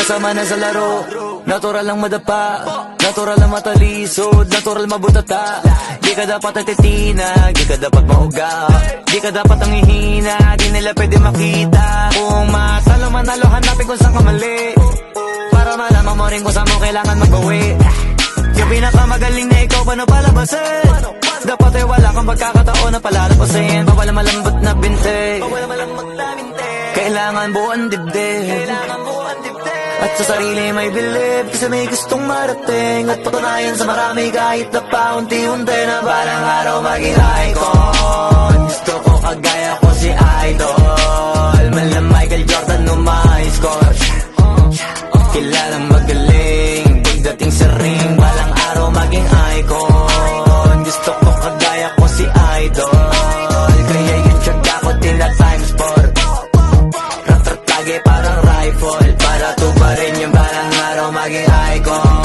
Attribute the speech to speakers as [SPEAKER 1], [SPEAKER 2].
[SPEAKER 1] kasama na sa laro. Natural lang madapa, natural lang matalisod, natural mabutata. Di ka dapat natitina, di ka dapat mauga, di ka dapat ang ihina, di nila pwede makita. Kung matalo manalo, hanapin kung saan ka mali, para malaman mo rin kung saan mo kailangan magbawi. Yung pinakamagaling na ikaw, paano palabasin? Dapat ay wala kang pagkakataon na palalabasin. Bawal malambot na binte, kailangan buuan dibdib, at sa sarili may bilib, kasi may gustong marating at patunayan sa marami kahit na paunti-unti na balang araw maging icon. Gusto ko kagaya ko si Idol, mala Michael Jordan no my score. Kilalang magaling pagdating sa ring, balang araw maging icon. Gusto ko kagaya ko si Idol, kaya yung tiyag ako tila times 4. Rat-rat lagi parang rifle, para tubarin yung balang araw maging icon.